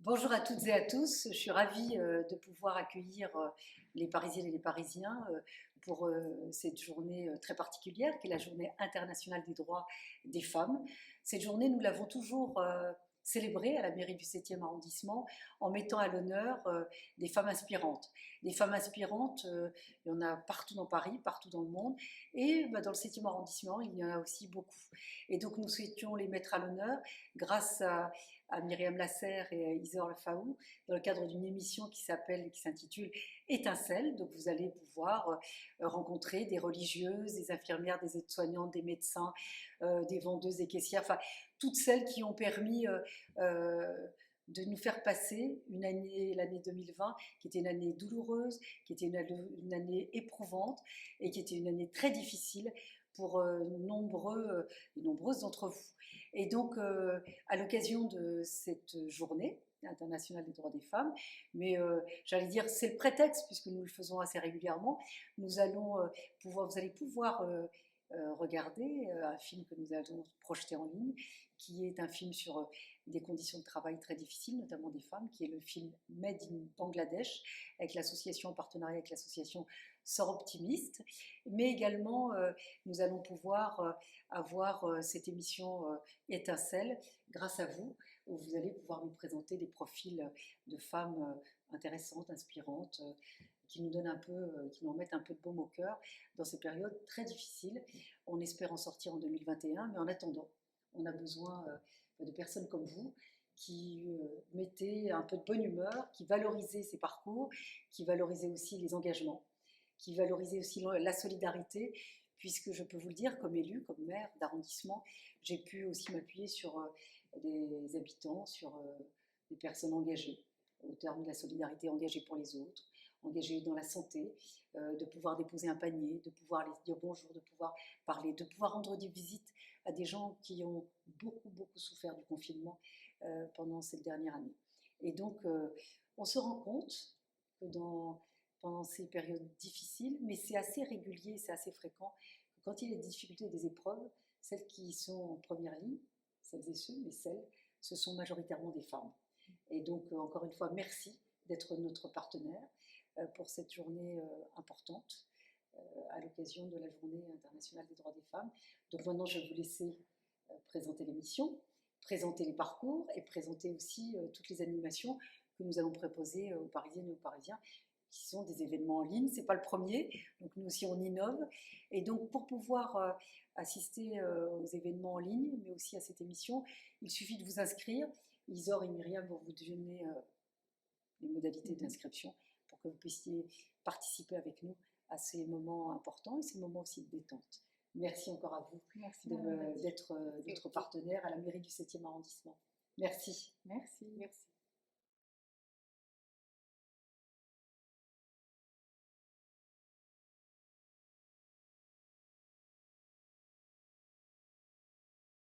Bonjour à toutes et à tous, je suis ravie de pouvoir accueillir les Parisiennes et les Parisiens pour cette journée très particulière qui est la Journée internationale des droits des femmes. Cette journée, nous l'avons toujours célébrée à la mairie du 7e arrondissement en mettant à l'honneur des femmes inspirantes. Des femmes inspirantes, il y en a partout dans Paris, partout dans le monde, et dans le 7e arrondissement, il y en a aussi beaucoup. Et donc nous souhaitions les mettre à l'honneur grâce à Myriam Lasserre et à Isor Faou dans le cadre d'une émission qui s'intitule Étincelle. Donc vous allez pouvoir rencontrer des religieuses, des infirmières, des aides-soignantes, des médecins, des vendeuses, des caissières, enfin toutes celles qui ont permis de nous faire passer une année, l'année 2020, qui était une année douloureuse, qui était une année éprouvante et qui était une année très difficile pour nombreuses d'entre vous. Et donc, à l'occasion de cette journée internationale des droits des femmes, mais j'allais dire c'est le prétexte puisque nous le faisons assez régulièrement, vous allez pouvoir regarder un film que nous allons projeter en ligne, qui est un film sur des conditions de travail très difficiles, notamment des femmes, qui est le film Made in Bangladesh, avec l'association en partenariat avec l'association Sort Optimiste. Mais également, nous allons pouvoir avoir cette émission Étincelle grâce à vous, où vous allez pouvoir nous présenter des profils de femmes intéressantes, inspirantes, qui nous donnent qui nous remettent un peu de baume au cœur dans ces périodes très difficiles. On espère en sortir en 2021, mais en attendant, on a besoin de personnes comme vous qui mettez un peu de bonne humeur, qui valorisez ces parcours, qui valorisez aussi les engagements, qui valorisez aussi la solidarité, puisque je peux vous le dire, comme élue, comme maire d'arrondissement, j'ai pu aussi m'appuyer sur des habitants, sur des personnes engagées, au terme de la solidarité, engagée pour les autres, engagée dans la santé, de pouvoir déposer un panier, de pouvoir les dire bonjour, de pouvoir parler, de pouvoir rendre des visites à des gens qui ont beaucoup souffert du confinement pendant cette dernière année. Et donc, on se rend compte que pendant ces périodes difficiles, mais c'est assez régulier, c'est assez fréquent, que quand il y a des difficultés, des épreuves, celles qui sont en première ligne, celles et ceux, mais celles, ce sont majoritairement des femmes. Et donc, encore une fois, merci d'être notre partenaire pour cette journée importante à l'occasion de la Journée internationale des droits des femmes. Donc maintenant, je vais vous laisser présenter l'émission, présenter les parcours et présenter aussi toutes les animations que nous allons proposer aux Parisiennes et aux Parisiens, qui sont des événements en ligne. Ce n'est pas le premier, donc nous aussi on innove. Et donc pour pouvoir assister aux événements en ligne, mais aussi à cette émission, il suffit de vous inscrire. Isor et Myriam vont vous donner les modalités d'inscription pour que vous puissiez participer avec nous à ces moments importants et ces moments aussi de détente. Merci encore à vous d'être partenaire à la mairie du 7e arrondissement. Merci. Merci.